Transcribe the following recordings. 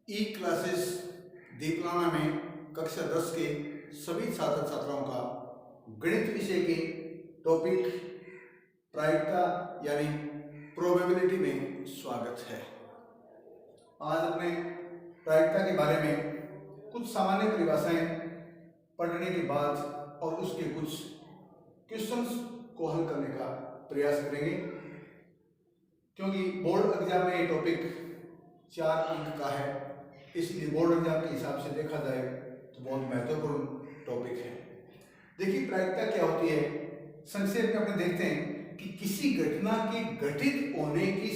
ई classes दीपलाना में कक्षा 10 के सभी छात्र छात्राओं का गणित विषय के टॉपिक प्रायिकता यानी प्रोबेबिलिटी में स्वागत है। आज अपने प्रायिकता के बारे में कुछ सामान्य परिभाषाएं पढ़ने के बाद और उसके कुछ क्वेश्चंस को हल करने का प्रयास करेंगे, क्योंकि बोर्ड एग्जाम में ये टॉपिक 4 अंक का है, इसलिए बोर्ड एग्जाम के हिसाब से देखा जाए तो बहुत महत्वपूर्ण टॉपिक है। देखिए, प्रायिकता क्या होती है, संक्षेप में अपने देखते हैं कि किसी घटना के घटित होने की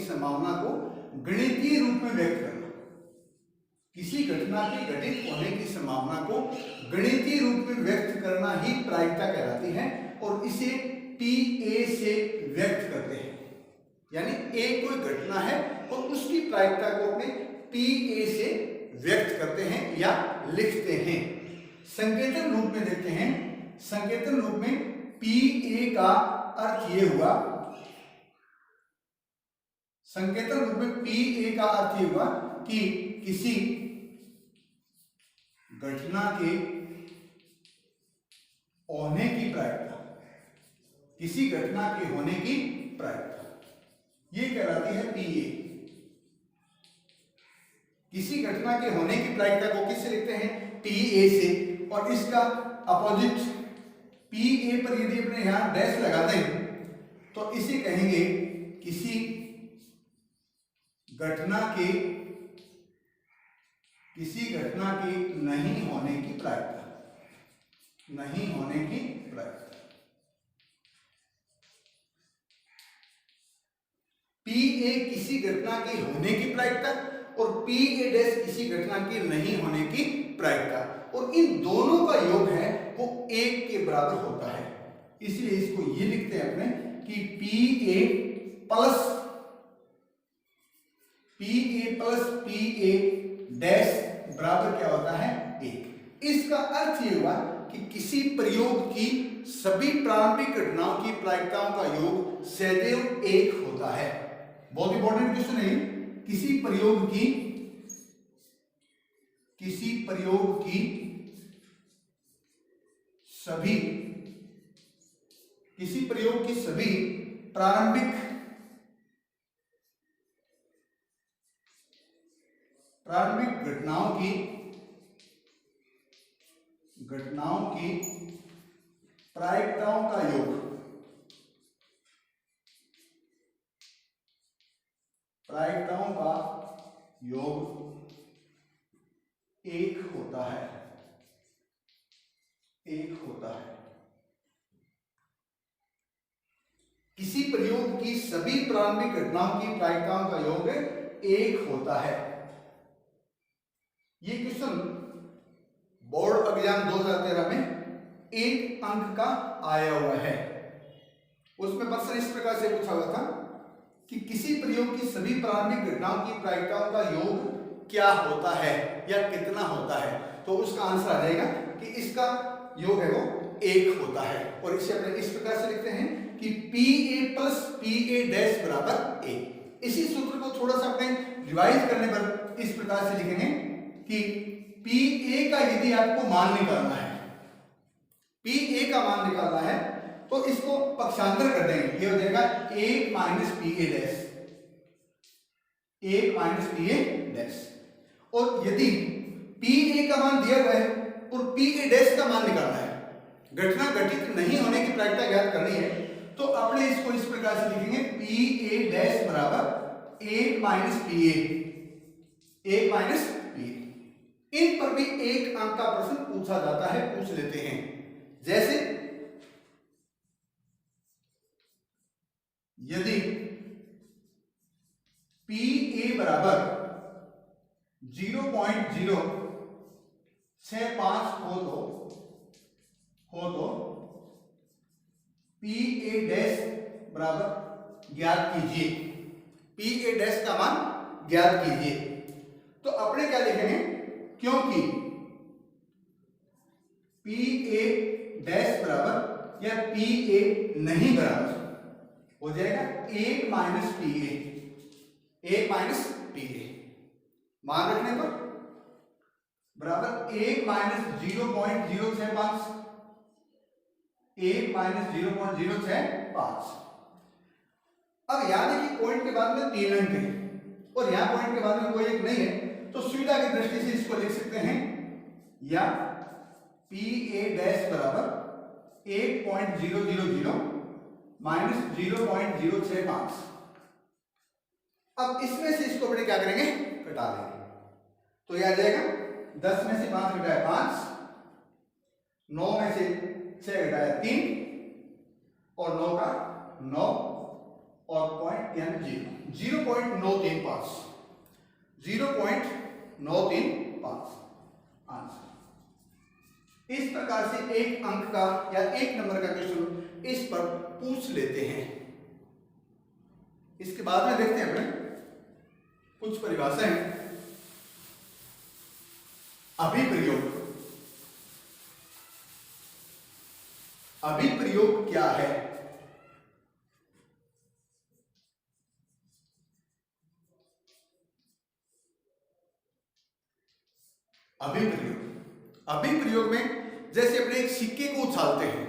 संभावना को गणितीय रूप में व्यक्त करना। किसी घटना की घटित होने की संभावना को गणितीय रूप में व्यक्त करना ही प्रायिकता कहलाती है, और इसे PA से व्यक्त करते हैं। यानी A कोई घटना है और उसकी प्रायिकता को अपने PA से व्यक्त करते हैं या लिखते हैं। संकेतन रूप में देखते हैं, संकेतन रूप में PA का अर्थ ये हुआ, संकेतन रूप में PA का अर्थ ये हुआ कि किसी घटना के होने की प्रायिकता, किसी घटना के होने की प्रायिकता ये कहलाती है PA। किसी घटना के होने की प्रायिकता को किससे लिखते हैं? PA से। और इसका अपोजिट PA पर यदि अपने यहां डैश लगा दें तो इसे कहेंगे किसी घटना के नहीं होने की प्रायिकता, नहीं होने की प्रायिकता। PA किसी घटना के होने की प्रायिकता और PA डैश किसी घटना के नहीं होने की प्रायिकता, और इन दोनों का योग है वो 1 के बराबर होता है। इसलिए इसको ये लिखते हैं अपने कि PA प्लस PA डैश बराबर क्या होता है? 1। इसका अर्थ ये हुआ कि किसी प्रयोग की सभी प्रारंभिक घटनाओं की प्रायिकताओं का योग सदैव 1 होता है। बहुत इंपॉर्टेंट क्वेश्चन है। किसी प्रयोग की सभी प्रारंभिक घटनाओं की प्रायिकताओं का योग, प्रायिकताओं का योग 1 होता है, 1 होता है। किसी प्रयोग की सभी प्रारंभिक घटनाओं की प्रायिकताओं का योग 1 होता है। ये क्वेश्चन बोर्ड एग्जाम 2013 में 1 अंक का आया हुआ है। उसमें प्रश्न इस प्रकार से पूछा हुआ था कि किसी प्रयोग की सभी प्रारंभिक घटनाओं की प्रायिकताओं का योग क्या होता है या कितना होता है, तो उसका आंसर आ जाएगा कि इसका योग है वो 1 होता है। और इसे अपने इस प्रकार से लिखते हैं कि PA प्लस PA डैश बराबर 1। इसी सूत्र को थोड़ा सा अपने रिवाइज करने पर इस प्रकार से लिखेंगे कि PA का यदि आपको मान निकालना है, PA का मान निकालना है तो इसको पक्षांतर कर देंगे, ये हो जाएगा 1 minus PA dash, 1 minus PA dash. और यदि PA का मान दिया गया है और PA डैश का मान निकालना है, घटना घटित नहीं होने की प्रायिकता ज्ञात करनी है, तो अपने इसको इस प्रकार से लिखेंगे PA डैश बराबर 1 माइनस PA, 1 माइनस PA। इन पर भी 1 अंक का प्रश्न पूछा जाता है, पूछ लेते हैं। जैसे यदि PA बराबर 0.065 हो तो PA डैश बराबर ज्ञात कीजिए, PA डैश का मान ज्ञात कीजिए। तो अपने क्या लिखेंगे, क्योंकि PA डैश बराबर या PA नहीं बराबर हो जाएगा 1 minus PA, 1 minus T A, मान रखने पर बराबर 1 माइनस 0.065, 1 माइनस 0.065। अब यहां देखिए पॉइंट के बाद में 3 अंक है और यहां पॉइंट के बाद में कोई एक नहीं है, तो सुविधा की दृष्टि से इसको लिख सकते हैं या पी ए डैश बराबर 1.000 माइनस 0.065। अब इसमें से इसको अपने क्या करेंगे, घटा देंगे, तो यह आ जाएगा 10 में से 5 घटाया 5, 9 में से 6 घटाया 3 और 9 का 9 और पॉइंट यानी 0.935, 0.935 आंसर। इस प्रकार से एक अंक का या एक नंबर का क्वेश्चन इस पर पूछ लेते हैं। इसके बाद में देखते हैं अपने कुछ परिभाषाएं। अभिप्रयोग, अभिप्रयोग क्या है? अभिप्रयोग, अभिप्रयोग में जैसे अपने एक सिक्के को उछालते हैं,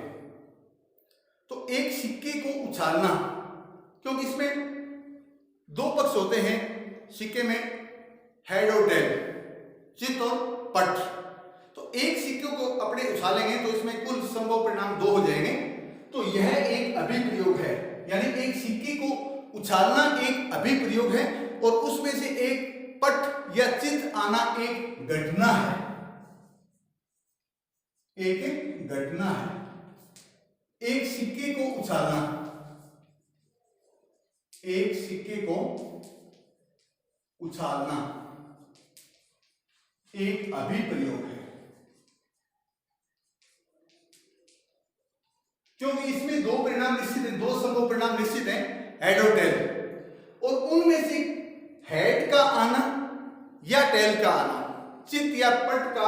तो एक सिक्के को उछालना, क्योंकि इसमें दो पक्ष होते हैं सिक्के में, हेड और टेल, चित और पट। तो एक सिक्के को अपने उछालेंगे तो इसमें कुल संभव परिणाम 2 हो जाएंगे। तो यह एक अभिप्रयोग है, यानी एक सिक्के को उछालना एक अभिप्रयोग है और उसमें से एक पट या चित आना एक घटना है, एक घटना है। एक सिक्के को उछालना, एक सिक्के को उछालना एक अभिप्रयोग है, क्योंकि इसमें दो परिणाम निश्चित हैं, दो संभव परिणाम निश्चित हैं, हेड और टेल, और उनमें से हेड का आना या टेल का आना, चित या पट का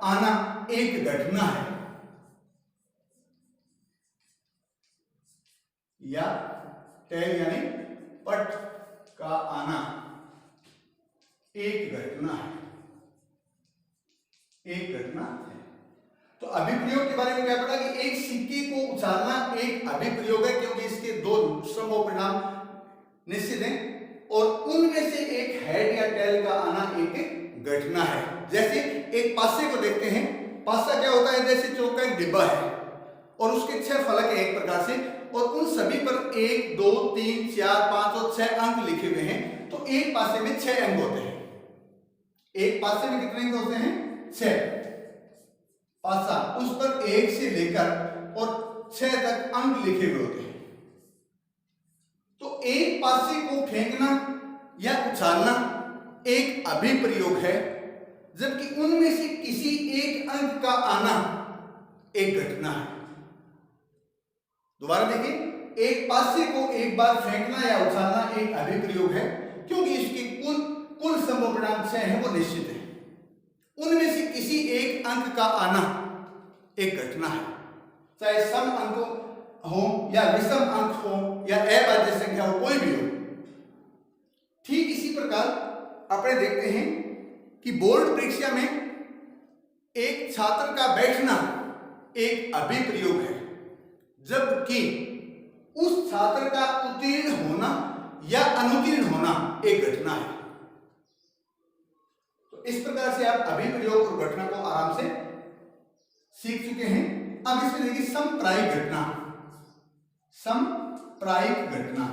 आना एक घटना है, या टेल यानी पट का आना एक घटना है, एक घटना है। तो अभिप्रयोग के बारे में क्या पता कि एक सिक्के को उछालना एक अभिप्रयोग है, क्योंकि इसके दो संभव परिणाम निश्चित हैं और उनमें से एक हेड या टेल का आना एक घटना है। जैसे एक पासे को देखते हैं, पासा क्या होता है, जैसे चौक का एक डिब्बा है और उसके 6 फलक है एक प्रकार से, और उन सभी पर 1 2 3 4 5 और 6 अंक लिखे हुए हैं। तो एक पासे में 6 अंक होते हैं। एक पासे में कितने अंक होते हैं? 6। पासा उस पर 1 से लेकर और 6 तक अंक लिखे हुए होते हैं। तो एक पासे को फेंकना या उछालना एक अभिप्रयोग है, जबकि उनमें से किसी एक अंक का आना एक घटना है। दोबारा देखिए, एक पासे को एक बार फेंकना या उछालना एक अभिप्रयोग है, क्योंकि इसके कुल संभव परिणाम 6 हैं, वो निश्चित है। उनमें से किसी एक अंक का आना एक घटना है, चाहे सम अंक हो या विषम अंक हो या अभाज्य संख्या हो, कोई भी हो। ठीक इसी प्रकार अपने देखते हैं कि बोर्ड परीक्षा में एक छात्र का बैठना एक अभिप्रयोग है, जबकि उस छात्र का उत्तीर्ण होना या अनुत्तीर्ण होना एक घटना है। तो इस प्रकार से आप अभिप्रयोग और घटना को आराम से सीख चुके हैं। अब इसमें देखिए समप्रायिक घटना, समप्रायिक घटना,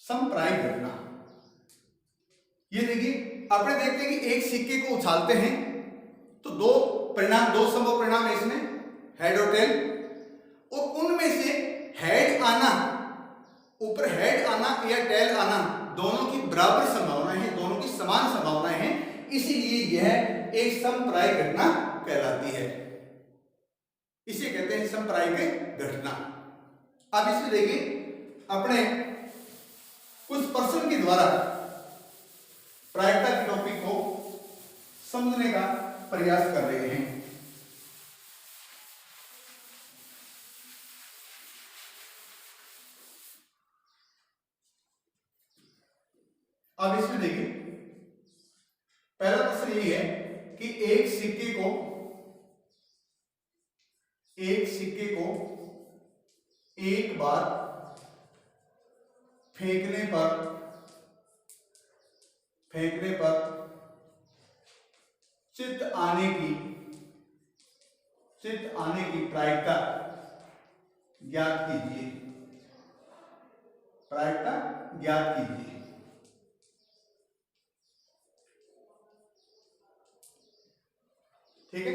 समप्रायिक घटना। ये देखिए अपने देखते हैं कि एक सिक्के को उछालते हैं तो दो संभव परिणाम है इसमें, हेड और टेल, और उनमें से हेड आना, ऊपर हेड आना या टेल आना, दोनों की बराबर संभावनाएं हैं, दोनों की समान संभावनाएं हैं, इसीलिए यह एक समप्रायिक घटना कहलाती है। इसे कहते हैं समप्रायिक घटना। अब इसमें देखिए अपने कुछ प्रश्न के द्वारा प्रायिकता के टॉपिक को समझने का प्रयास कर रहे हैं। अब इसमें देखिए, पहला प्रश्न ये है कि एक सिक्के को एक बार फेंकने पर चित्त आने की प्रायिकता ज्ञात कीजिए। ठीक है,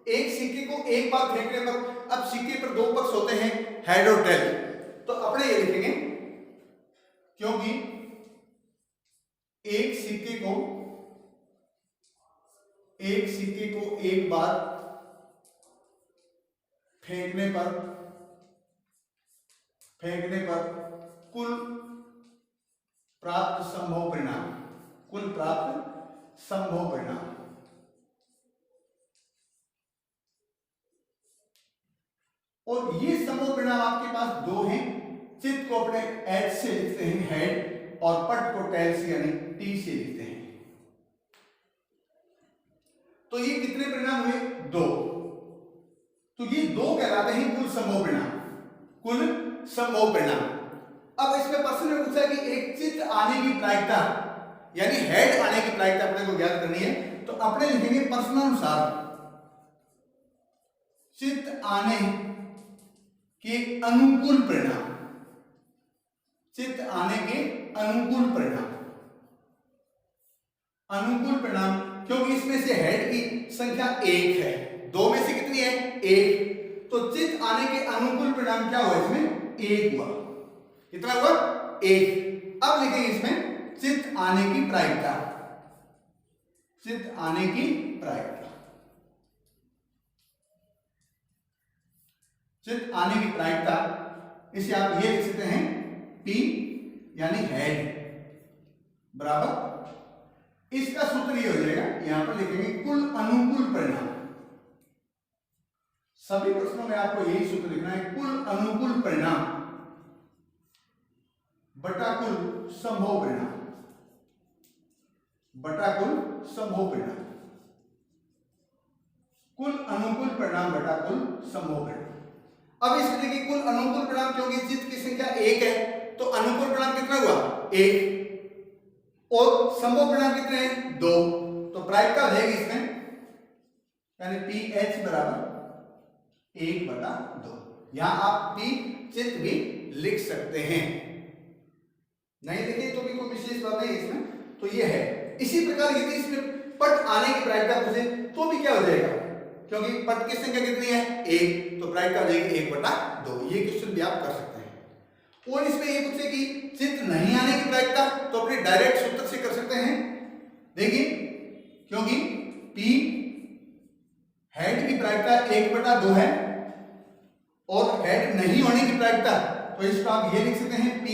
एक सिक्के को एक बार फेंकने पर, अब सिक्के पर दो पक्ष होते हैं, हेड और टेल, तो अपने ये लिखेंगे क्योंकि एक सिक्के को एक बार फेंकने पर कुल प्राप्त संभव परिणाम और ये संभव परिणाम आपके पास दो हैं। चित्त को अपने एच से लिखते हैं हेड, और पट को टेल से यानी टी से लिखते हैं। तो ये कितने परिणाम हुए? दो। तो ये दो कहलाते हैं कुल संभव परिणाम। अब इसमें प्रश्न में पूछा कि एक चित्त आने की प्रायिकता यानी हेड आने की प्रायिकता अपने को ज्ञात करनी है, तो अपने लिखेंगे प्रश्नानुसार चित्त आने के अनुकूल परिणाम। क्योंकि इसमें से हेड की संख्या एक है, दो में से कितनी है? एक। तो चित्त आने के अनुकूल परिणाम क्या हुआ? इसमें एक हुआ। कितना हुआ? एक। अब लिखेंगे इसमें चित्त आने की प्रायिकता। इसे आप ये लिख सकते हैं P यानी हेड बराबर, इसका सूत्र ये हो जाएगा, यहां पर लिखेंगे कुल अनुकूल परिणाम। सभी प्रश्नों में आपको यही सूत्र लिखना है, कुल अनुकूल परिणाम बटा कुल संभव परिणाम। कुल अनुकूल परिणाम बटा कुल संभव परिणाम। अब इसमें देखिए कुल अनुकूल परिणाम, क्योंकि चित्त की संख्या एक है तो अनुकूल परिणाम कितना हुआ? एक, और संभव परिणाम कितने हैं? दो। तो प्रायिकता हो जाएगी इसमें यानी PH बराबर 1/2। यहां आप P चित्त भी लिख सकते हैं, नहीं लिखे तो भी कोई विशेष बात नहीं इसमें। तो ये है। इसी प्रकार यदि इसमें पट आने की प्रायिकता पूछे तो भी क्या हो जाएगा? क्योंकि पट की संख्या कितनी है? एक, तो प्रायिकता हो जाएगी 1/2। ये क्वेश्चन भी आप कर सकते हैं। और इसमें ये पूछे कि चित्त नहीं आने की प्रायिकता, तो अपने डायरेक्ट सूत्र से कर सकते हैं। देखिए, क्योंकि P हेड की प्रायिकता 1/2 है और हेड नहीं होने की प्रायिकता, तो इसको आप ये लिख सकते हैं P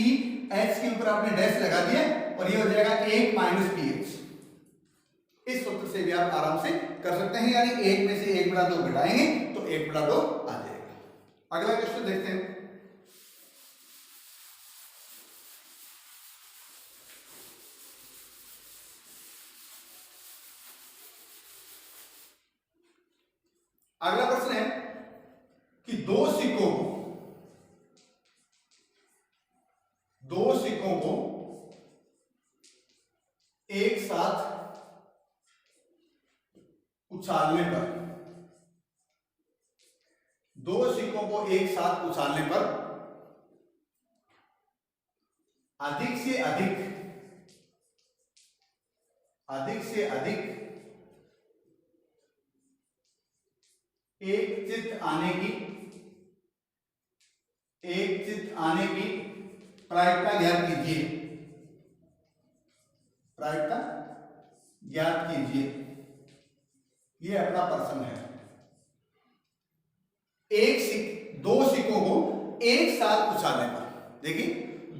H के ऊपर आपने डैश लगा दिया और ये हो जाएगा 1 - PH। इस सूत्र से भी आप आराम से कर सकते हैं, यानी 1 में से 1/2 घटाएंगे तो 1/2 आ जाएगा। अगला क्वेश्चन देखते हैं। अगला प्रश्न है कि दो सिक्कों को एक साथ उछालने पर अधिक से अधिक एक चित्त आने की प्रायिकता ज्ञात कीजिए। ये अपना प्रश्न है। दो सिक्कों को एक साथ उछालने पर, देखिए,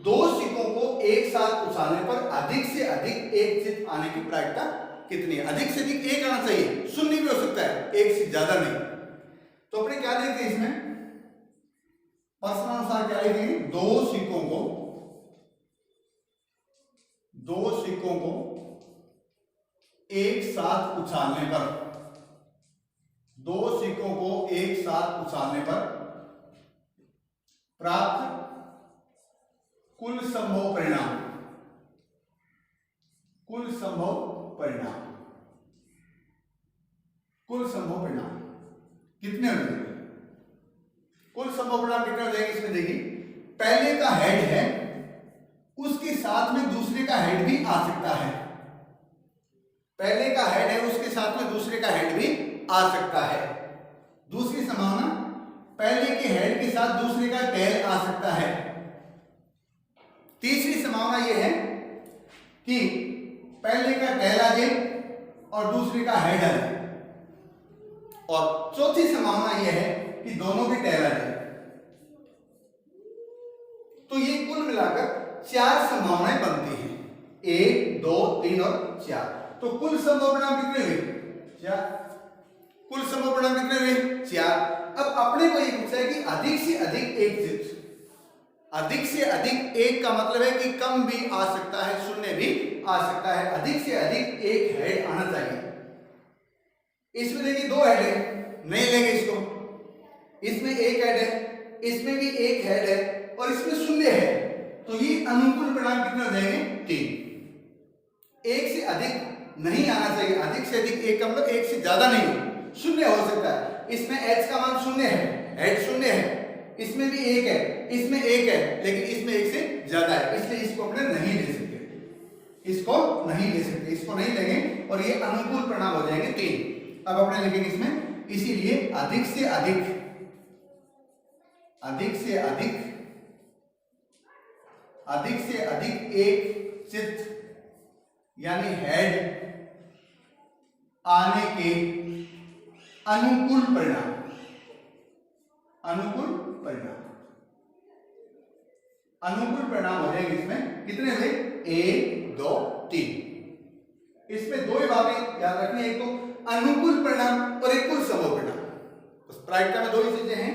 दो सिक्कों को एक साथ उछालने पर अधिक से अधिक एक चित्त आने की प्रायिकता कितनी है? अधिक से अधिक एक आना चाहिए, शून्य भी हो सकता है, एक से ज्यादा नहीं। तो अपने क्या लिखते हैं इसमें? प्रश्नानुसार क्या लिखेंगे? दो दो सिक्कों को एक साथ उछालने पर, दो सिक्कों को एक साथ उछालने पर प्राप्त कुल संभव परिणाम, कुल संभव परिणाम, कुल संभव परिणाम कितने हो जाएंगे? कुल संभव परिणाम कितने हो जाएंगे? इसमें देखिए, पहले का हेड है उसके साथ में दूसरे का हेड भी आ सकता है, पहले का हेड है उसके साथ में दूसरे का हेड भी आ सकता है। दूसरी संभावना, पहले के हेड के साथ दूसरे का टेल आ सकता है। तीसरी संभावना यह है कि पहले का टेल आ जाए और दूसरे का हेड आ जाए, और चौथी संभावना यह है कि दोनों भी टेल आ जाए। तो ये कुल मिलाकर 4 संभावनाएं बनती हैं, 1, 2, 3 और 4। तो कुल संभव परिणाम कितने हुए? 4। कुल संभव परिणाम कितने हुए? 4। अब अपने को ये पूछा है कि अधिक से अधिक एक चित्र, अधिक से अधिक एक का मतलब है कि कम भी आ सकता है, शून्य भी आ सकता है। अधिक से अधिक एक हेड आना चाहिए। इसमें देखिए 2 हेड है, नहीं लेंगे इसको। इसमें एक हेड है, इसमें भी एक हेड है और इसमें शून्य है, तो ये अनुकूल परिणाम कितने हो जाएंगे? 3। एक से अधिक नहीं आना चाहिए, अधिक से अधिक एक का मतलब एक से ज्यादा नहीं हो, शून्य हो सकता है। इसमें h का मान शून्य है, हेड शून्य है, इसमें भी एक है, इसमें एक है, लेकिन इसमें एक से ज्यादा है, इसलिए इसको अपने नहीं ले सकते, इसको नहीं ले सकते, इसको नहीं लेंगे और ये अनुकूल परिणाम हो जाएंगे 3। अब अपने लिखेंगे इसमें, इसीलिए अधिक से अधिक, अधिक से अधिक, अधिक से अधिक एक चित्त यानी हेड आने के अनुकूल परिणाम, अनुकूल परिणाम, अनुकूल परिणाम हो जाएंगे। इसमें कितने हुए? 1, 2, 3। इसमें 2 ही बातें याद रखनी है, एक तो अनुकूल परिणाम और एक कुल संभव परिणाम। बस प्रायिकता में 2 ही चीजें हैं,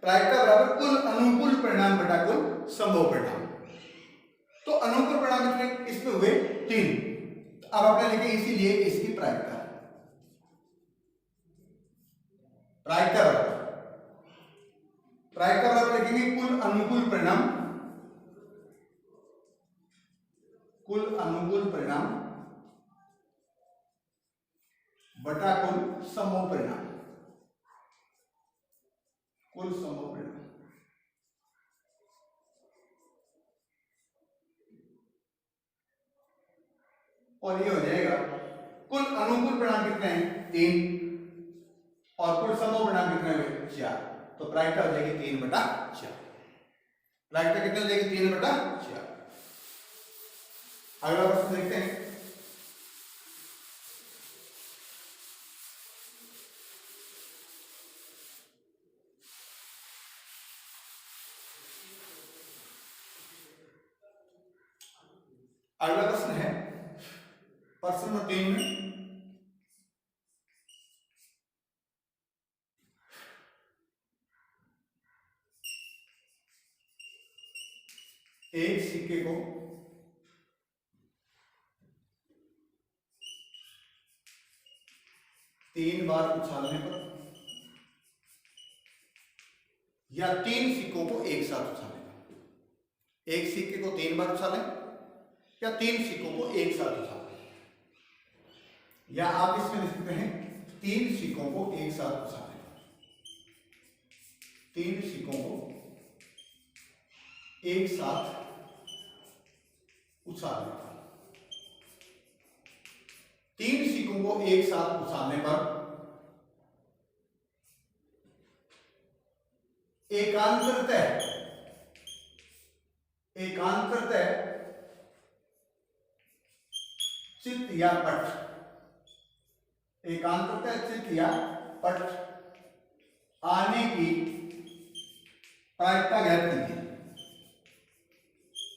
प्रायिकता बराबर कुल अनुकूल परिणाम बटा कुल संभव परिणाम। तो अनुकूल परिणाम कितने इसमें हुए? 3। अब आपने लिखे इसीलिए इसकी प्रायिकता, प्रायिकता बराबर, प्रायिकता बराबर लिखेंगे कुल अनुकूल परिणाम, कुल अनुकूल परिणाम बटा कुल संभव परिणाम, कुल संभव परिणाम। और ये हो जाएगा कुल अनुकूल परिणाम कितने हैं? 3 और कुल संभव परिणाम कितने हुए? 4। तो प्रायिकता हो जाएगी 3/4। प्रायिकता कितनी हो जाएगी? 3/4। अगला प्रश्न देखते हैं। अगला प्रश्न है प्रश्न नंबर 3 में एक सिक्के को तीन बार उछालने पर या 3 सिक्कों को एक साथ उछालने पर, एक सिक्के को 3 बार उछालें या 3 सिक्कों को एक साथ उछालें, या आप इसमें लिख सकते हैं 3 सिक्कों को एक साथ उछालें, 3 सिक्कों को एक साथ उछालने पर, 3 सिक्कों को एक साथ उछालने पर एकांतरतः, एकांतरतः चित्त या पट, एकांतरतः चित्त या पट आने की प्रायिकता ज्ञात कीजिए,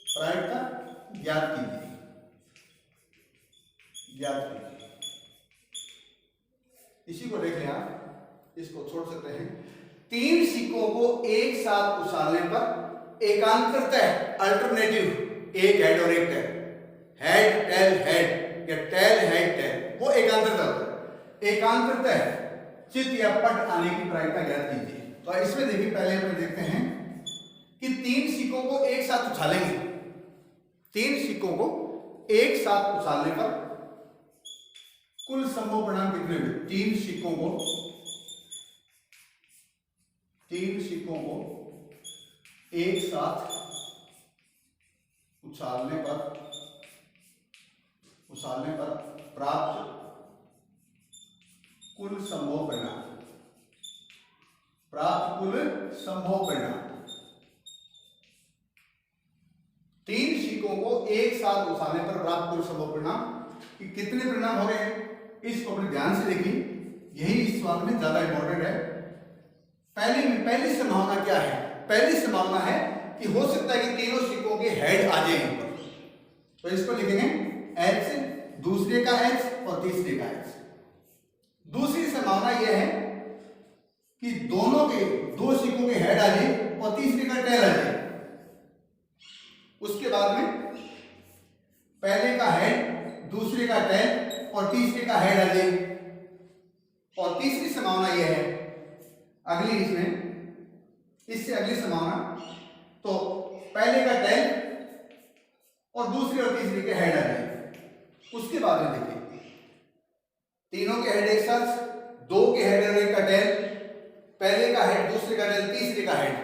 प्रायिकता ज्ञात कीजिए, ज्ञात कीजिए। इसी को देख लें आप, इसको छोड़ सकते हैं। 3 सिक्कों को एक साथ उछालने पर एकांतरतः, अल्टरनेटिव, एक हेड और एक टेल, हेड या टेल हेड टेल, वो एकांतरता होता है। एकांतरता है चित या पट आने की प्रायिकता ज्ञात कीजिए। तो इसमें देखिए पहले हम देखते हैं कि 3 सिक्कों को एक साथ उछालेंगे। 3 सिक्कों को एक साथ उछालने पर कुल संभव परिणाम कितने हुए? 3 सिक्कों को एक साथ उछालने पर प्राप्त कुल संभव परिणाम, 3 सिक्कों को एक साथ उछालने पर प्राप्त कुल संभव परिणाम कि कितने परिणाम हो रहे हैं, इसको अपने ध्यान से देखिए, यही इस सवाल में ज्यादा इंपॉर्टेंट है। पहली संभावना क्या है? पहली संभावना है कि हो सकता है कि तीनों सिक्कों के हेड आ जाए ऊपर, तो इसको लिखेंगे H, दूसरे का H और तीसरे का H। दूसरी संभावना यह है कि दोनों के 2 सिक्कों के हेड आ जाए और तीसरे का टेल आ जाए। उसके बाद में पहले का हेड, दूसरे का टेल और तीसरे का हेड आ जाए। और तीसरी संभावना यह है, अगली इससे अगली संभावना, तो पहले का टेल और दूसरे और तीसरे के हेड आ जाए। उसके बाद में देखिए तीनों के हेड एक साथ, 2 के हेड और 1 का टेल, पहले का हेड, दूसरे का टेल, तीसरे का हेड,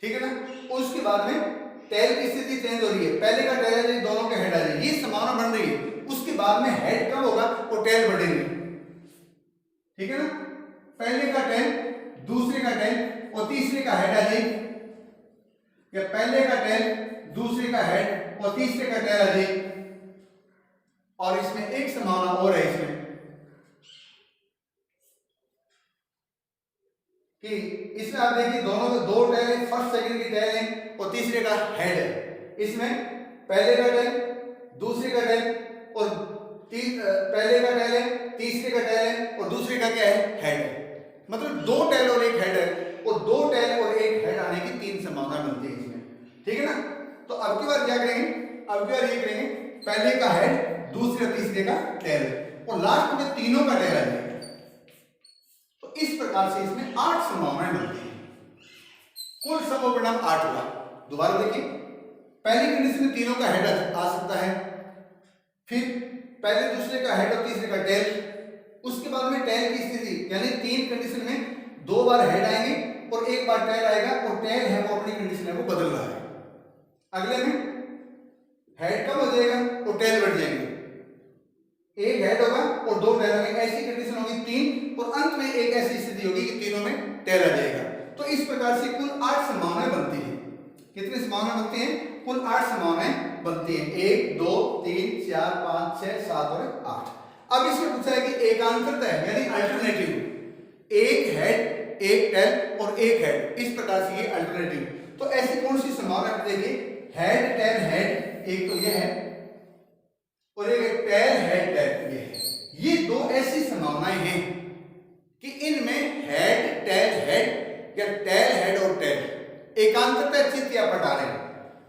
ठीक है ना। उसके बाद में टेल की स्थिति चेंज हो रही है, पहले का टेल है, दोनों के हेड आ जाए, ये संभावना बन रही है। उसके बाद में हेड कब होगा? वो टेल बढ़ेंगे, ठीक है ना। पहले का टेल, दूसरे का टेल और तीसरे का हेड आ जाए, या पहले का टेल, दूसरे का हेड और तीसरे का टेल आ जाए। और इसमें एक संभावना और है इसमें कि इसमें आप देखिए दोनों के 2 टेल है, फर्स्ट सेकंड की टेल है और तीसरे का हेड है। इसमें पहले का टेल, दूसरे का टेल और पहले का टेल है, तीसरे का टेल है और दूसरे का क्या है? हेड है। मतलब 2 टेल और 1 हेड है, और 2 टेल और 1 हेड आने की 3 संभावना मिलती है इसमें, ठीक है ना। तो अब की बार क्या करेंगे? अब की बार ये करेंगे, पहले का हेड, दूसरे और तीसरे का टेल और लास्ट में तीनों का टेल आ जाएगा। तो इस प्रकार से इसमें 8 संभावनाएं मिलती हैं। कुल संभव परिणाम 8 हुआ। दोबारा देखिए, पहली कंडीशन में तीनों का हेड आ सकता है, फिर पहले दूसरे का हेड और तीसरे का टेल, उसके बाद में टेल की स्थिति, यानी 3 कंडीशन में 2 बार हेड आएंगे और 1 बार टेल आएगा, और टेल है वो अपनी कंडीशन है वो बदल रहा है। अगले में हेड कम हो जाएगा और टेल बढ़ जाएंगे, 1 हेड होगा और 2 टेल होंगे, ऐसी कंडीशन होगी 3, और अंत में एक ऐसी स्थिति होगी कि तीनों में टेल आ जाएगा। तो इस प्रकार से कुल 8 संभावनाएं बनती हैं। कितनी संभावनाएं बनती हैं? कुल 8 संभावनाएं बनती हैं। 1 2 3 4 5 6 7 और 8। अब इसमें पूछा है कि एकांतरता है, यानी अल्टरनेटिव, 1 हेड, 1 टेल और 1 हेड, इस प्रकार से ये अल्टरनेटिव। तो ऐसी कौन सी संभावना है? देखिए हेड टेल हेड, एक तो ये है, और एक टेल हेड टेल, ये है। ये 2 ऐसी संभावनाएं हैं कि इनमें हेड टेल हेड या टेल हेड और टेल एकांतरता चित या पट आ रहे हैं।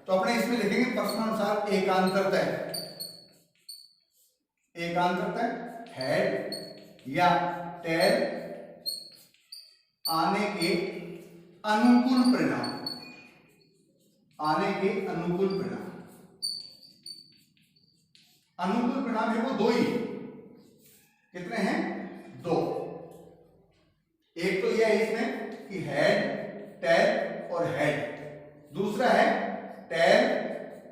तो अपने इसमें लिखेंगे प्रश्नानुसार एकांतरता हेड या टेल आने के अनुकूल परिणाम, अनुकूल परिणाम है वो 2 ही। कितने हैं? 2। एक तो यह है इसमें कि हेड टेल और हेड, दूसरा है टेल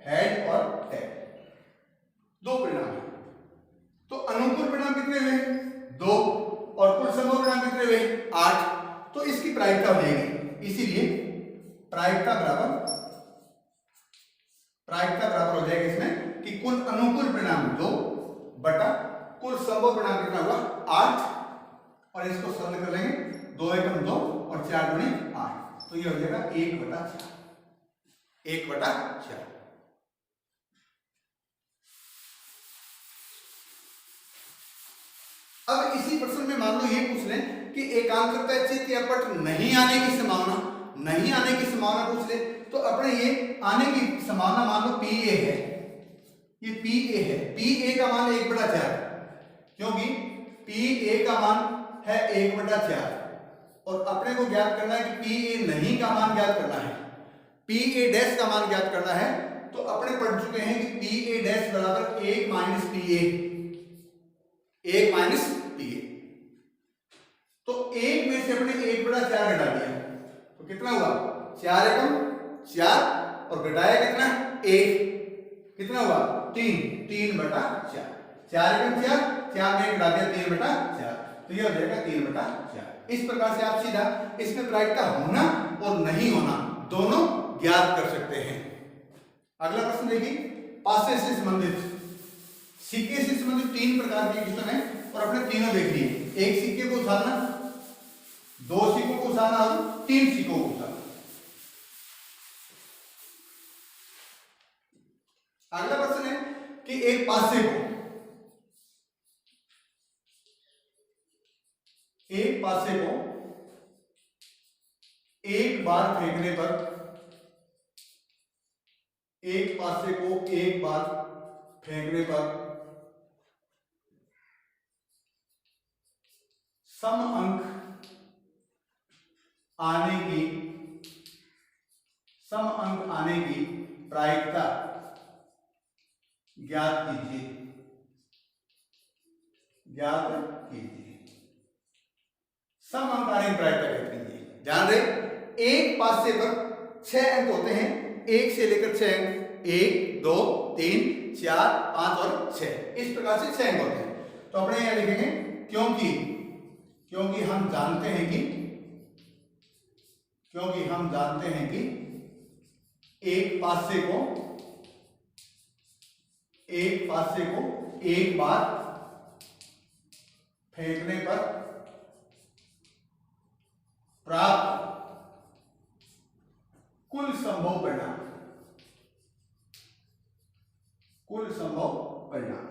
हेड और टेल, 2 परिणाम है। तो अनुकूल परिणाम कितने हुए? 2, और कुल संभव परिणाम कितने हुए? 8। तो इसकी प्रायिकता हो जाएगी, इसीलिए प्रायिकता बराबर हो जाएगा इसमें कि कुल अनुकूल परिणाम 2 बटा कुल संभव परिणाम कितना हुआ? 8। और इसको सरल कर लेंगे, 2 एकम 2 और 4 दूनी 8, तो ये हो जाएगा 1/4। 1/4। अब इसी प्रश्न में मान लो ये पूछ लें कि एकांतरता चित या पट नहीं आने की संभावना पूछ ले, तो अपने ये आने की संभावना मान लो PA है, ये पी ए है, पी ए का मान 1/4, क्योंकि पी ए का मान है 1/4 और अपने को ज्ञात करना है कि पी ए नहीं का मान ज्ञात करना है, पी ए डैश का मान ज्ञात करना है। तो अपने पढ़ चुके हैं कि पी ए डैश बराबर 1 minus P A, 1 minus P A. तो 1 में से अपने 1/4 घटा दिया तो कितना हुआ, 4 एकम 4 और घटाया कितना 1, कितना हुआ 3, 3/4, 4 एकम 4, 4 में घटा दिया 3/4, तो ये हो जाएगा 3/4। इस प्रकार से आप सीधा इसमें प्रायिकता होना और नहीं होना दोनों ज्ञात कर सकते हैं। अगला प्रश्न देखिए, पासे से संबंधित, सिक्के से संबंधित 3 प्रकार के क्वेश्चन है और अपने तीनों देख लिए, एक सिक्के को उठाना, 2 सिक्कों को उठाना और 3 सिक्कों को उठाना। अगला प्रश्न है कि एक पासे को, एक पासे को एक बार फेंकने पर, एक पासे को एक बार फेंकने पर सम अंक आने की, सम अंक आने की प्रायिकता ज्ञात कीजिए, ज्ञात कीजिए, सम अंक आने की प्रायिकता ज्ञात कीजिए। ध्यान रहे, एक पासे पर 6 अंक होते हैं, 1 से लेकर 6 अंक, 1 2 3 4 5 और 6, इस प्रकार से 6 अंक होते हैं। तो अपने यहां लिखेंगे क्योंकि, क्योंकि हम जानते हैं कि, क्योंकि हम जानते हैं कि एक पासे को, एक पासे को एक बार फेंकने पर प्राप्त कुल संभव परिणाम, कुल संभव परिणाम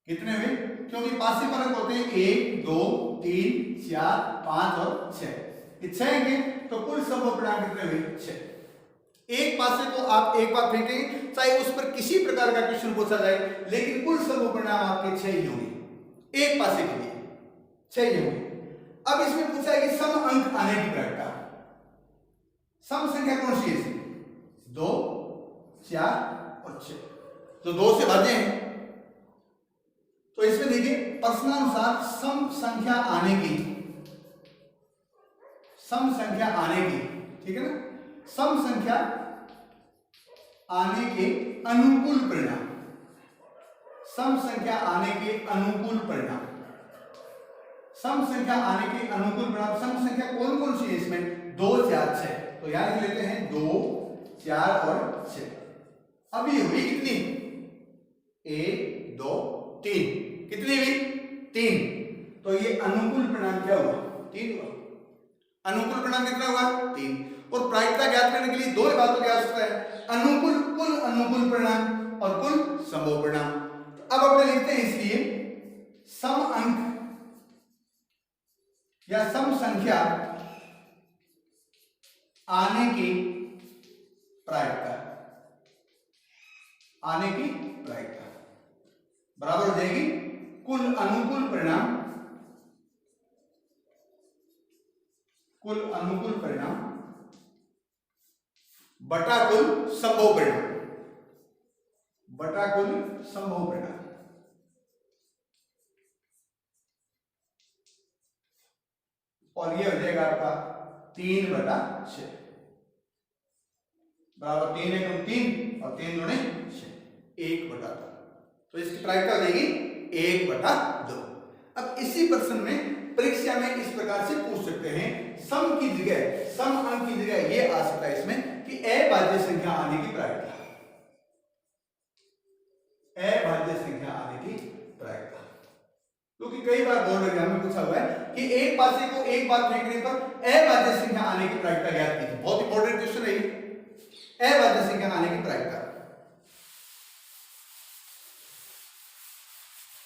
कितने हुए, क्योंकि पासे पर अंक होते हैं 1 2 3 4 5 और 6, ये 6 अंक हैं, तो कुल संभव परिणाम कितने हुए 6। एक पासे को आप एक बार फेंकेंगे, चाहे उस पर किसी प्रकार का क्वेश्चन पूछा जाए, लेकिन कुल संभव परिणाम आपके 6 ही होंगे, एक पासे के लिए 6 ही होंगे। अब इसमें पूछा है कि सम अंक आने की प्रायिकता, सम संख्या कौन सी है, 2 4 और 6, तो 2 से भाज्य हैं। तो इसमें देखिए प्रश्नानुसार सम संख्या आने की, सम संख्या आने की, ठीक है ना, सम संख्या आने के अनुकूल परिणाम, सम संख्या आने के अनुकूल परिणाम, सम संख्या आने के अनुकूल परिणाम, सम संख्या कौन कौन सी है इसमें, 2 4 6, तो यहां लिख लेते हैं 2 4 और 6। अब ये हुई कितनी, 1 2 3, कितनी हुई 3, तो ये अनुकूल परिणाम क्या हुआ 3 हुआ, अनुकूल परिणाम कितना हुआ 3। और प्रायिकता ज्ञात करने के लिए 2 बातों की आवश्यकता है, अनुकूल, कुल अनुकूल परिणाम और कुल संभव परिणाम। तो अब अपने लिखते हैं इसलिए सम अंक या सम संख्या आने की प्रायिकता, आने की प्रायिकता बराबर हो जाएगी कुल अनुकूल परिणाम, कुल अनुकूल परिणाम बटा कुल संभव परिणाम, बटा कुल संभव परिणाम। और ये हो जाएगा आपका 3/6 बराबर 3 एकम 3 और 3 दूने 6, 1/2। तो इसकी प्रायिकता हो जाएगी 1/2। अब इसी प्रश्न में परीक्षा में इस प्रकार से पूछ सकते हैं, सम की जगह, सम अंक की जगह ये आ सकता है इसमें कि अभाज्य संख्या आने की प्रायिकता, अभाज्य संख्या आने की प्रायिकता, क्योंकि कई बार बोर्ड एग्जाम में पूछा हुआ है कि एक पासे को एक बार फेंकने पर अभाज्य संख्या आने की प्रायिकता ज्ञात कीजिए। बहुत इंपॉर्टेंट क्वेश्चन है ये, अभाज्य संख्या आने की प्रायिकता।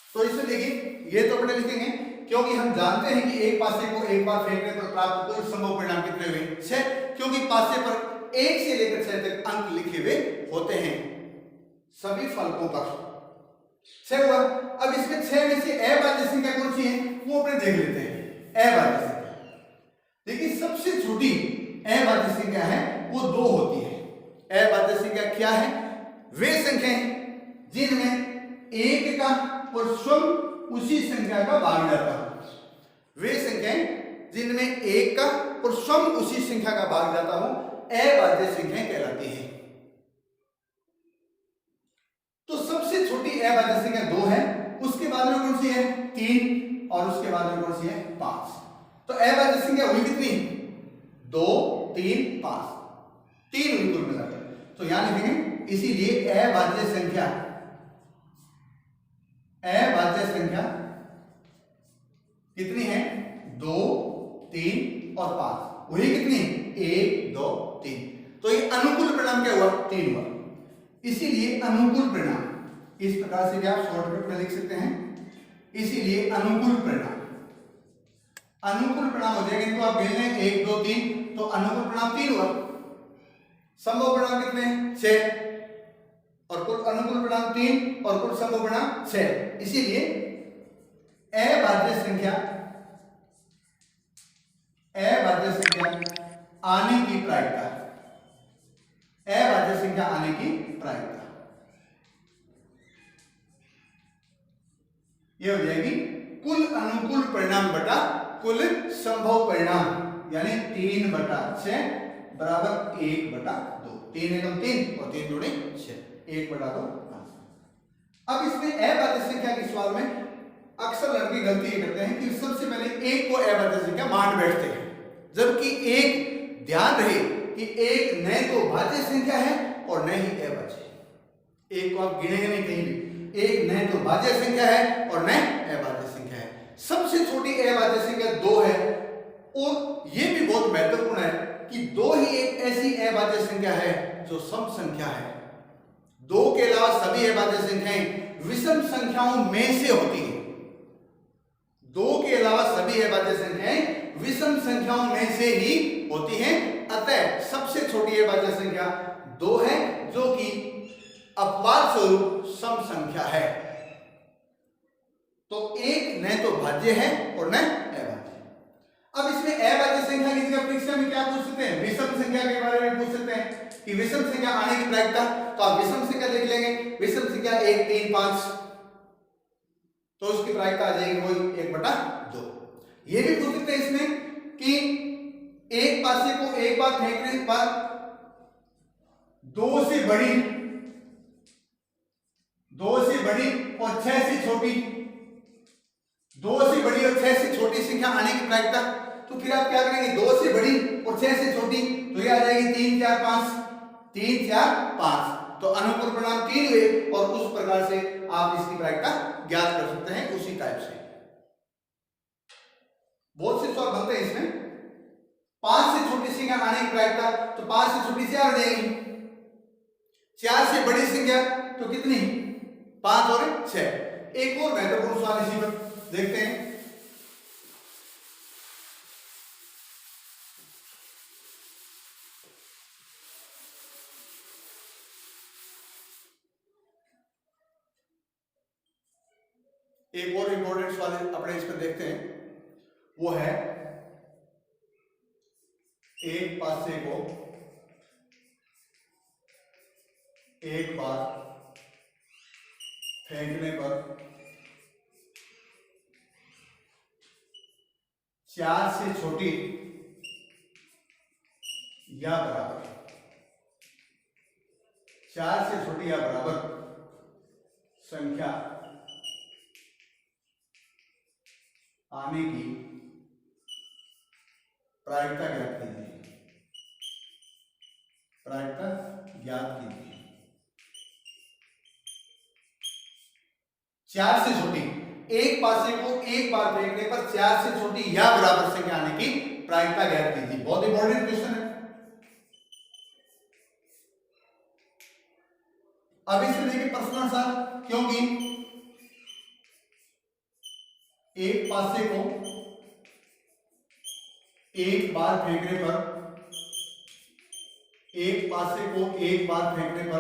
तो इसमें देखिए ये तो अपने लिखेंगे क्योंकि हम जानते हैं कि एक पासे को एक बार फेंकने पर प्राप्त कुल संभव परिणाम कितने हुए 6, क्योंकि पासे पर 1 से लेकर 6 तक अंक लिखे हुए होते हैं सभी फलकों पर। 6 हुआ। अब इसमें 6 में से अभाज्य संख्या कौन सी है वो अपने देख लेते हैं। अभाज्य संख्या, देखिए सबसे छोटी अभाज्य संख्या है वो 2 होती है। अभाज्य संख्या क्या है? वे संख्याएं जिनमें 1 का और स्वयं उसी संख्या का भाग जाता हो। वे संख्याएं जिनमें 1 का और स्वयं उसी संख्या का भाग जाता हो अभाज्य संख्याएं कहलाती हैं। तो सबसे छोटी अभाज्य संख्या 2 है, उसके बाद में कौन सी है 3 और उसके बाद में कौन सी है 5। तो अभाज्य संख्या हुई कितनी 2 3 5, 3 हुई कुल मिलाकर। तो यहां लिखेंगे इसीलिए अभाज्य संख्या कितनी है 2 3 और 5 वही कितनी 1 2 3। तो ये अनुकूल परिणाम क्या हुआ 3 हुआ। इसीलिए अनुकूल परिणाम इस प्रकार से भी आप शॉर्टकट में लिख सकते हैं। इसीलिए अनुकूल परिणाम हो जाएगा। इनको आप गिन लें 1 2 3 तो अनुकूल परिणाम 3 हुआ। संभव परिणाम कितने 6 और कुल अनुकूल परिणाम 3 और कुल संभव परिणाम 6। इसीलिए अभाज्य संख्या आने की प्रायिकता यह हो जाएगी कुल अनुकूल परिणाम बटा कुल संभव परिणाम, यानी 3/6 बराबर 1/2। 3 एकम 3 और 3 दूनी 6, 1/2 आंसर। अब इसमें अभाज्य संख्या के सवाल में अक्सर लड़के गलती ये करते हैं कि सबसे पहले 1 को अभाज्य संख्या मान बैठते हैं, जबकि एक ध्यान रहे कि 1 न तो भाज्य संख्या है और न ही अभाज्य। 1 को आप गिनेंगे नहीं कहीं भी, 1 न तो भाज्य संख्या है और न अभाज्य संख्या है। सबसे छोटी अभाज्य संख्या 2 है और यह भी बहुत महत्वपूर्ण है कि 2 ही एक ऐसी अभाज्य संख्या है जो सम संख्या है। 2 के अलावा सभी अभाज्य संख्याएं विषम संख्याओं में से होती हैं। 2 के अलावा सभी अभाज्य संख्याएं विषम संख्याओं में से ही होती हैं। अतः सबसे छोटी अभाज्य संख्या 2 है जो कि अपवाद स्वरूप सम संख्या है। तो 1 न तो भाज्य है और न अभाज्य। अब इसमें अभाज्य संख्या की जगह परीक्षा में क्या पूछ सकते हैं विषम संख्या के बारे में पूछ सकते हैं कि विषम संख्या आने की प्रायिकता। तो आप विषम संख्या देख लेंगे, विषम संख्या 1 3 5 तो उसकी प्रायिकता आ जाएगी वही 1/2। ये भी पूछ सकते हैं इसमें कि एक पासे को एक बार फेंकने पर 2 से बड़ी और 6 से छोटी, 2 से बड़ी और 6 से छोटी संख्या आने की प्रायिकता। तो फिर आप क्या करेंगे 2 से बड़ी और 6 से छोटी तो ये आ जाएगी 3 4 5, 3 4 5। तो अनुकूल परिणाम 3 हुए और उस प्रकार से आप इसकी प्रायिकता ज्ञात कर सकते हैं उसी टाइप से। बहुत से सवाल बनते हैं इसमें। 5 से छोटी संख्या आने की प्रायिकता तो 5 से छोटी 4 हो जाएगी, 4 से बड़ी संख्या तो कितनी 5 और 6। एक और महत्वपूर्ण सवाल इसी पर देखते हैं। एक और इंपॉर्टेंट सवाल अपने इस पर देखते हैं, वो है एक पासे को एक बार फेंकने पर 4 से छोटी या बराबर 4 से छोटी या बराबर संख्या आने की प्रायिकता ज्ञात कीजिए। 4 से छोटी, एक पासे को एक बार फेंकने पर 4 से छोटी या बराबर संख्या आने की प्रायिकता ज्ञात कीजिए। बहुत इंपॉर्टेंट क्वेश्चन है। अब इसमें देखिए प्रश्नानुसार, क्योंकि एक पासे को एक बार फेंकने पर एक पासे को एक बार फेंकने पर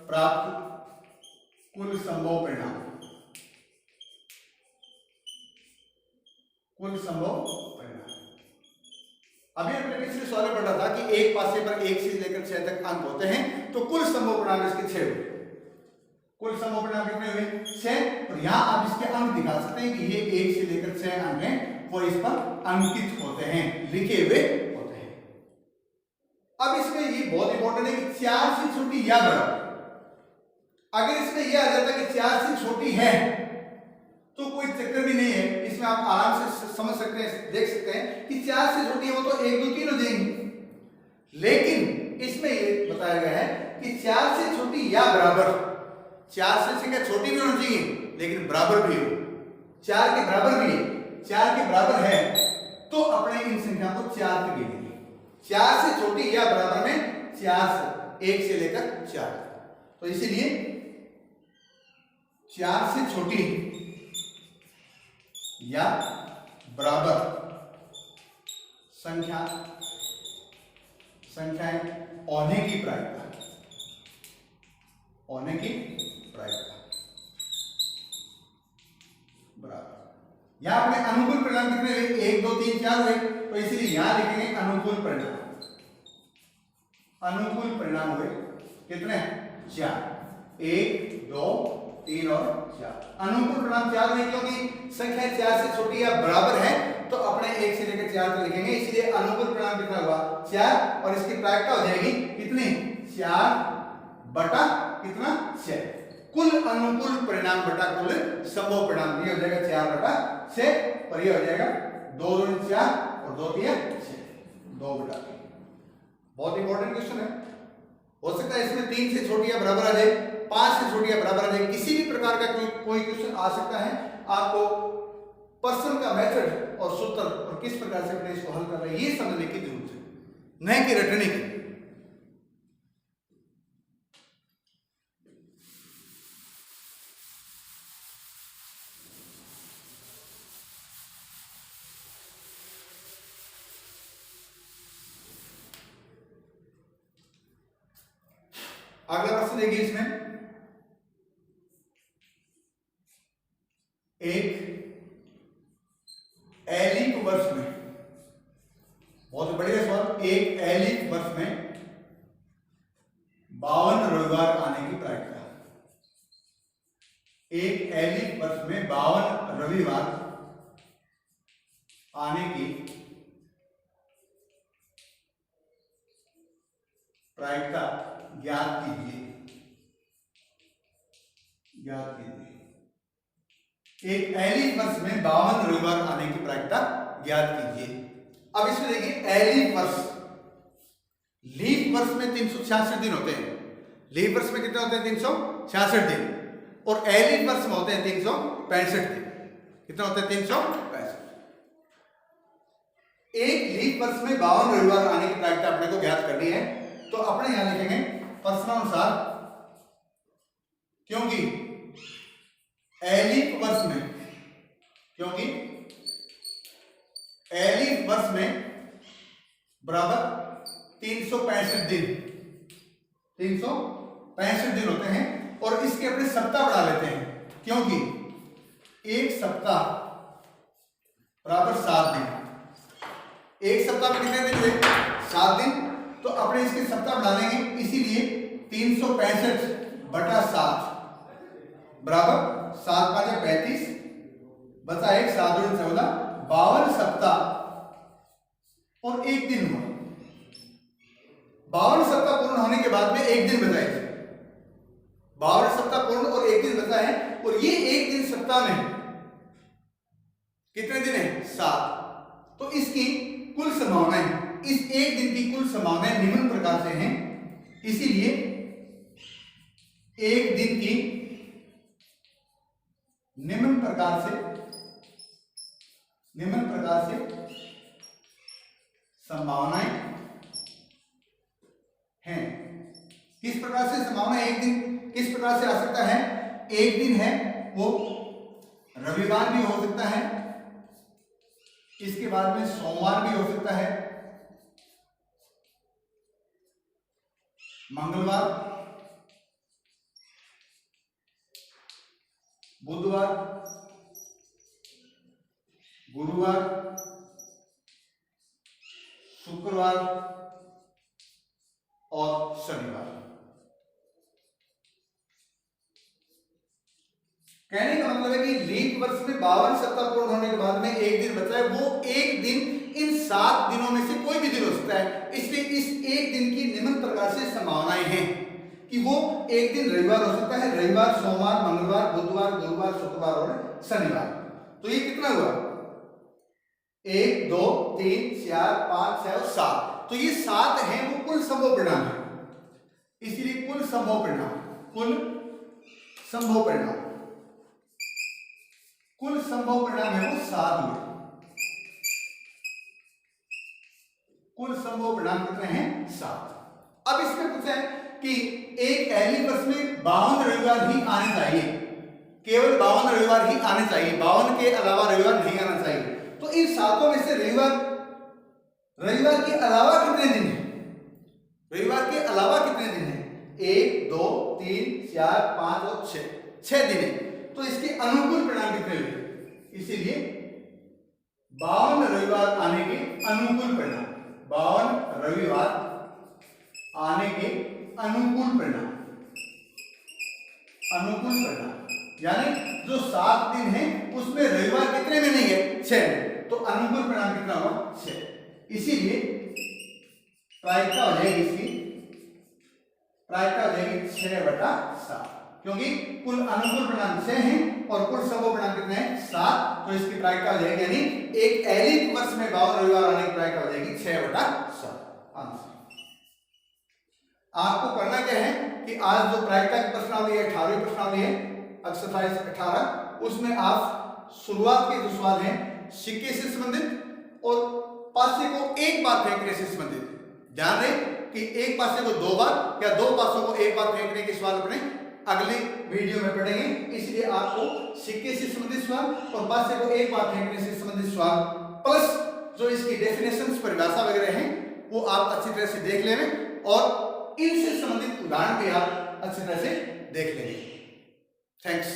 प्राप्त कुल संभव परिणाम, कुल संभव परिणाम। अभी हमने पिछले सवाल पढ़ा था कि एक पासे पर 1 से लेकर 6 तक अंक होते हैं, तो कुल संभव परिणाम इसके 6 हुए। कुल संभव परिणाम कितने हुए? 6। और यहां आप इसके अंक दिखा सकते हैं कि ये 1 से लेकर 6 अंक हैं, वो इस पर अंकित होते हैं, लिखे हुए होते हैं। अब इसमें ये बहुत इंपॉर्टेंट है कि 4 से छोटी या बराबर। अगर इसमें यह आ जाता कि 4 से छोटी है तो कोई चक्कर भी नहीं है, इसमें आप आराम से समझ सकते हैं, देख सकते हैं कि 4 से छोटी है वो तो 1 2 3 हो जाएंगी। लेकिन इसमें ये बताया गया है कि 4 से छोटी या बराबर, 4 से संख्या छोटी भी होनी चाहिए लेकिन बराबर भी हो, 4 के बराबर भी है, 4 के बराबर है तो अपने इन संख्या को 4 तक गिनेंगे। 4 से छोटी या बराबर में 4 से 1 से लेकर 4, तो इसीलिए 4 से छोटी या बराबर संख्याएं होने की प्रायिकता, होने की प्रायिकता बराबर। यहां अपने अनुकूल परिणाम कितने हुए? 1 2 3 4 हुए, तो इसीलिए यहां लिखेंगे अनुकूल परिणाम। अनुकूल परिणाम हुए कितने? 4, 1 2 3 और 4। अनुकूल परिणाम 4 हुए क्योंकि संख्या 4 से छोटी या बराबर है तो अपने 1 से लेकर 4 तक लिखेंगे, इसलिए अनुकूल परिणाम कितना हुआ? 4। और इसकी प्रायिकता हो जाएगी कितनी? 4 बटा कितना? 6। कुल अनुकूल परिणाम बटा कुल संभव परिणाम, ये हो जाएगा 4 बटा 6 और ये हो जाएगा 2 2 4 और 2 3 6, 2 बटा 3। बहुत इंपॉर्टेंट क्वेश्चन है। हो सकता है इसमें 3 से छोटी या बराबर आ जाए, 5 से छोटी या बराबर आ जाए, किसी भी प्रकार का कोई क्वेश्चन आ सकता है। आपको प्रश्न का मेथड और सूत्र और किस प्रकार से अपने इसको हल कर रहे हैं ये समझने की जरूरत है, न कि रटने की। अगला प्रश्न देखिए, इसमें एक एलिक वर्ष में, बहुत बढ़िया सवाल, एक एलिक वर्ष में 52 रविवार आने की प्रायिकता। एक एलिक वर्ष में 52 रविवार आने की प्रायिकता ज्ञात कीजिए, ज्ञात कीजिए। एक एलिक वर्ष में 52 रविवार आने की प्रायिकता ज्ञात कीजिए। अब इसमें देखिए एलिक वर्ष, लीप वर्ष में 366 दिन होते हैं। लीप वर्ष में कितने होते हैं? 366 दिन। और एलिक वर्ष में होते हैं 365 दिन। कितने होते हैं? 365। एक लीप वर्ष में 52 रविवार आने की प्रायिकता अपने को ज्ञात करनी है, तो अपने यहां लिखेंगे प्रश्नानुसार, क्योंकि एलिक वर्ष में, क्योंकि एलिक वर्ष में बराबर 365 दिन, 365 दिन होते हैं। और इसके अपने सप्ताह बढ़ा लेते हैं, क्योंकि एक सप्ताह बराबर 7 दिन। एक सप्ताह में कितने दिन हुए? 7 दिन। तो अपने इसके सप्ताह बढ़ा लेंगे, इसीलिए 365 बटा 7 बराबर 7 5 35 बचा 1 7 2 14, 52 सप्ताह और 1 दिन हुआ। 52 सप्ताह पूर्ण होने के बाद में 1 दिन बचा है। 52 सप्ताह पूर्ण और 1 दिन बचा है, और ये 1 दिन सप्ताह में कितने दिन है? 7। तो इसकी कुल संभावनाएं, इस 1 दिन की कुल संभावनाएं निम्न प्रकार से हैं, इसीलिए 1 दिन की निम्न प्रकार से संभावनाएं हैं। किस प्रकार से संभावना? 1 दिन किस प्रकार से आ सकता है? 1 दिन है वो रविवार भी हो सकता है, इसके बाद में सोमवार भी हो सकता है, मंगलवार, बुधवार, गुरुवार, शुक्रवार और शनिवार। कहने का मतलब है कि लीप वर्ष में 52 सप्ताह पूर्ण होने के बाद में एक दिन बचा है, वो एक दिन इन 7 दिनों में से कोई भी दिन हो सकता है। इसलिए इस एक दिन की निम्न प्रकार से संभावनाएं हैं कि वो एक दिन रविवार हो सकता है, रविवार, सोमवार, मंगलवार, बुधवार, गुरुवार, शुक्रवार और शनिवार। तो ये कितना हुआ? 1 2 3 4 5 6 और 7। तो ये 7 हैं, वो कुल संभव परिणाम है। इसीलिए कुल संभव परिणाम, कुल संभव परिणाम, कुल संभव परिणाम है वो 7 हुए। कुल संभव परिणाम कितने हैं? 7। अब इसमें पूछा है कि एक एली वर्ष में 52 रविवार ही आने चाहिए, केवल 52 रविवार ही आने चाहिए, 52 के अलावा रविवार नहीं आना चाहिए। तो इन 7 में से रविवार के अलावा कितने दिन हैं? रविवार के अलावा कितने दिन हैं? 1 2 3 4 5 और 6 दिन है। तो इसके अनुकूल परिणाम कितने हुए? इसीलिए 52 रविवार आने के अनुकूल परिणाम, 52 रविवार आने के अनुकूल परिणाम, अनुकूल परिणाम यानी जो 7 दिन है उसमें रविवार कितने में नहीं है? 6 में। तो अनुकूल परिणाम कितना होगा? 6। इसीलिए प्रायिकता हो जाएगी, इसकी प्रायिकता हो जाएगी 6/7, क्योंकि कुल अनुकूल परिणाम 6 हैं और कुल संभव परिणाम कितने हैं? 7। तो इसकी प्रायिकता हो जाएगी, यानी एक एलिक वर्ष में 52 रविवार आने की प्रायिकता हो जाएगी 6/7। आंसर। आपको करना क्या है कि आज जो प्रायिकता की प्रश्नावली है, 18वीं प्रश्नावली है, एक्सरसाइज 18, उसमें आप शुरुआत के जो सवाल हैं सिक्के से संबंधित और पासे को एक बार फेंकने से संबंधित, ध्यान रहे कि एक पासे को 2 बार या 2 पासों को एक बार फेंकने के सवाल अपने अगले वीडियो में पढ़ेंगे। इसलिए आपको सिक्के से संबंधित सवाल और पासे को एक बार फेंकने से संबंधित सवाल प्लस जो इसकी डेफिनेशंस, परिभाषा वगैरह हैं वो आप अच्छी तरह से देख लेंगे और इनसे संबंधित उदाहरण भी आप अच्छी तरह से देख लेंगे। थैंक्स।